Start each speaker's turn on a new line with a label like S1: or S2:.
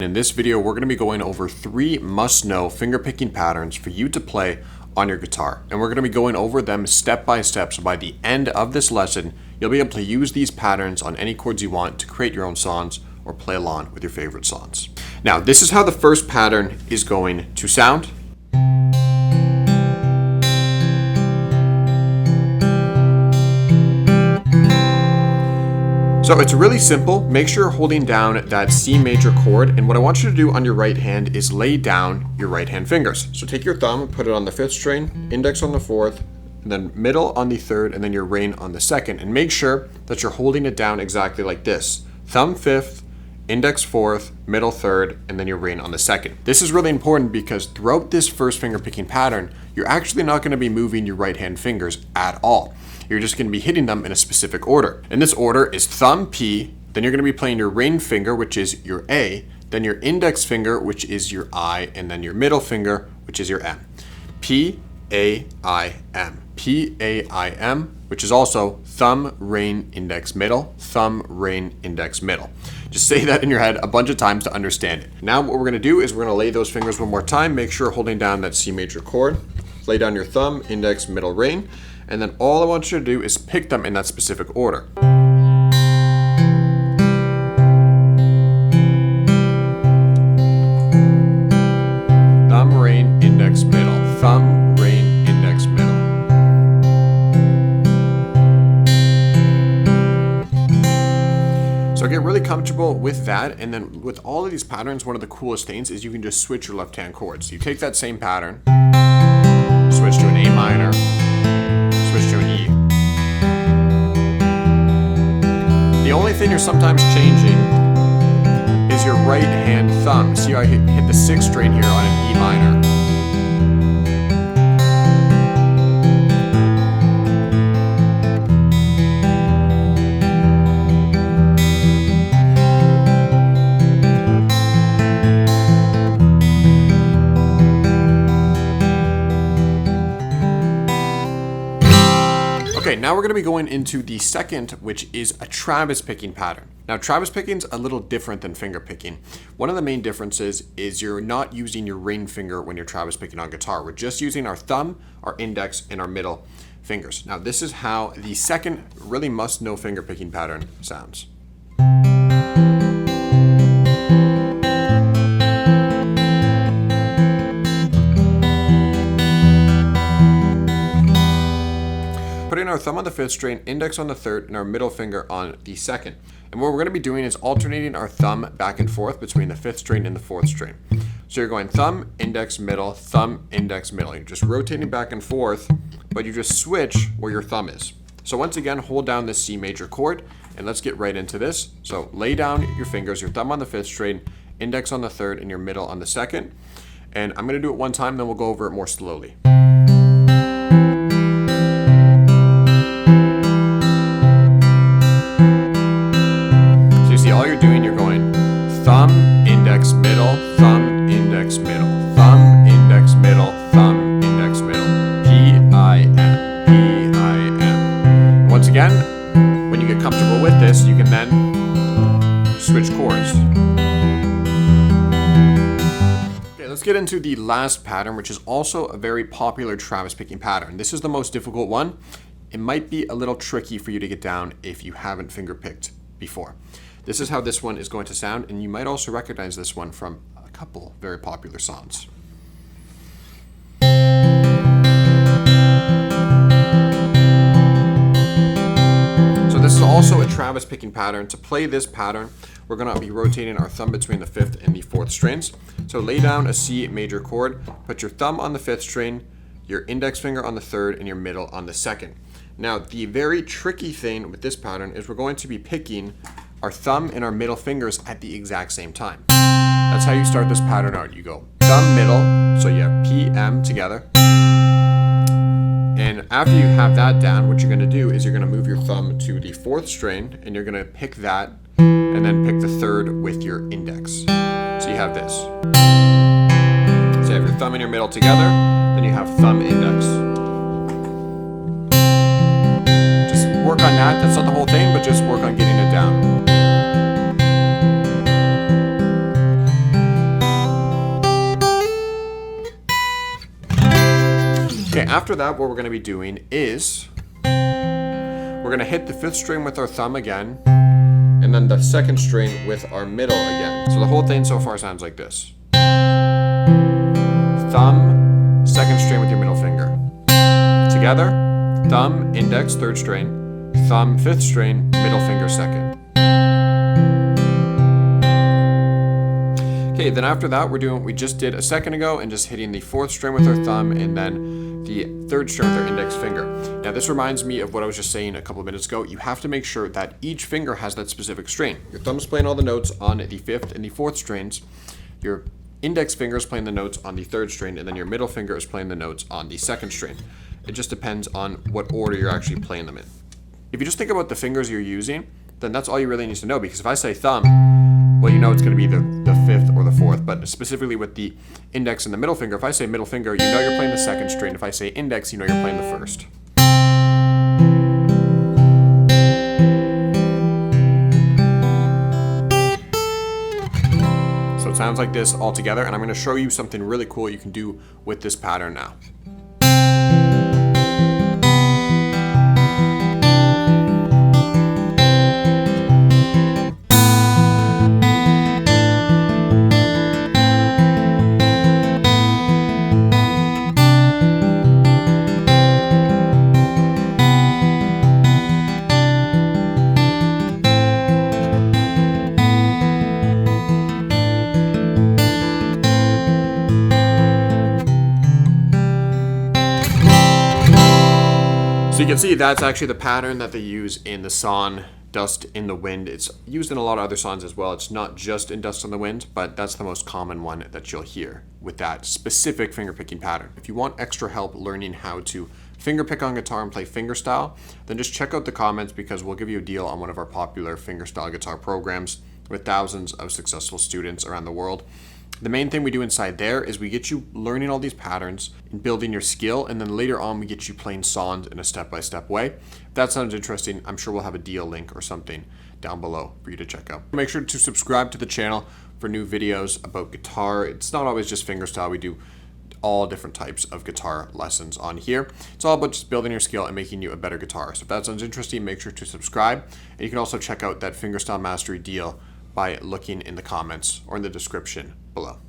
S1: In this video, we're going to be going over 3 must-know fingerpicking patterns for you to play on your guitar. And we're going to be going over them step by step, so by the end of this lesson, you'll be able to use these patterns on any chords you want to create your own songs or play along with your favorite songs. Now, this is how the first pattern is going to sound. So it's really simple. Make sure you're holding down that C major chord, and what I want you to do on your right hand is lay down your right hand fingers. So take your thumb, put it on the 5th string, index on the 4th, and then middle on the 3rd, and then your ring on the 2nd. And make sure that you're holding it down exactly like this. Thumb 5th, index 4th, middle 3rd, and then your ring on the 2nd. This is really important because throughout this first fingerpicking pattern, you're actually not going to be moving your right hand fingers at all. You're just going to be hitting them in a specific order. And this order is thumb P, then you're going to be playing your ring finger, which is your A, then your index finger, which is your I, and then your middle finger, which is your M. P, A, I, M. P, A, I, M, which is also thumb, ring, index, middle, thumb, ring, index, middle. Just say that in your head a bunch of times to understand it. Now what we're going to do is we're going to lay those fingers one more time. Make sure you're holding down that C major chord. Lay down your thumb, index, middle, ring. And then all I want you to do is pick them in that specific order. Thumb, ring, index, middle. Thumb, ring, index, middle. So get really comfortable with that. And then with all of these patterns, one of the coolest things is you can just switch your left hand chords. So you take that same pattern, switch to an A minor, switch to an E. The only thing you're sometimes changing is your right hand thumb. See how I hit the 6th string here on an E minor. Okay, now we're going to be going into the second, which is a Travis picking pattern. Now, Travis picking's a little different than finger picking. One of the main differences is you're not using your ring finger when you're Travis picking on guitar. We're just using our thumb, our index, and our middle fingers. Now, this is how the second really must-know finger picking pattern sounds. Putting our thumb on the 5th string, index on the 3rd, and our middle finger on the 2nd. And what we're going to be doing is alternating our thumb back and forth between the 5th string and the 4th string. So you're going thumb, index, middle, thumb, index, middle. You're just rotating back and forth, but you just switch where your thumb is. So once again, hold down this C major chord, and let's get right into this. So lay down your fingers, your thumb on the 5th string, index on the 3rd, and your middle on the 2nd. And I'm going to do it one time, then we'll go over it more slowly. All you're doing, you're going thumb, index, middle, thumb, index, middle, thumb, index, middle, thumb, index, middle, P, I, M, P, I, M. Once again, when you get comfortable with this, you can then switch chords. Okay, let's get into the last pattern, which is also a very popular Travis picking pattern. This is the most difficult one. It might be a little tricky for you to get down if you haven't finger picked before. This is how this one is going to sound, and you might also recognize this one from a couple very popular songs. So this is also a Travis picking pattern. To play this pattern, we're going to be rotating our thumb between the 5th and the 4th strings. So lay down a C major chord, put your thumb on the 5th string, your index finger on the 3rd, and your middle on the 2nd. Now, the very tricky thing with this pattern is we're going to be picking our thumb and our middle fingers at the exact same time. That's how you start this pattern out. You go thumb, middle, so you have P, M together. And after you have that down, what you're going to do is you're going to move your thumb to the 4th string, and you're going to pick that, and then pick the 3rd with your index. So you have this. So you have your thumb and your middle together, then you have thumb, index. Just work on that. That's not the whole thing, but just work on getting it down. Okay, after that, what we're going to be doing is we're going to hit the 5th string with our thumb again, and then the 2nd string with our middle again. So the whole thing so far sounds like this. Thumb, 2nd string with your middle finger. Together, thumb, index, 3rd string, thumb, 5th string, middle finger, 2nd. Okay, then after that, we're doing what we just did a second ago and just hitting the 4th string with our thumb and then the 3rd string with our index finger. Now, this reminds me of what I was just saying a couple of minutes ago. You have to make sure that each finger has that specific string. Your thumb's playing all the notes on the 5th and the 4th strings. Your index finger is playing the notes on the 3rd string, and then your middle finger is playing the notes on the 2nd string. It just depends on what order you're actually playing them in. If you just think about the fingers you're using, then that's all you really need to know, because if I say thumb, well, you know it's going to be the 5th or the 4th, but specifically with the index and the middle finger, if I say middle finger, you know you're playing the 2nd string. If I say index, you know you're playing the 1st. So it sounds like this all together, and I'm going to show you something really cool you can do with this pattern now. So you can see that's actually the pattern that they use in the song Dust in the Wind. It's used in a lot of other songs as well. It's not just in Dust in the Wind, but that's the most common one that you'll hear with that specific fingerpicking pattern. If you want extra help learning how to fingerpick on guitar and play fingerstyle, then just check out the comments, because we'll give you a deal on one of our popular fingerstyle guitar programs with thousands of successful students around the world. The main thing we do inside there is we get you learning all these patterns and building your skill, and then later on we get you playing songs in a step-by-step way. If that sounds interesting, I'm sure we'll have a deal link or something down below for you to check out. Make sure to subscribe to the channel for new videos about guitar. It's not always just fingerstyle. We do all different types of guitar lessons on here. It's all about just building your skill and making you a better guitarist. If that sounds interesting, make sure to subscribe. And you can also check out that Fingerstyle Mastery deal by looking in the comments or in the description below.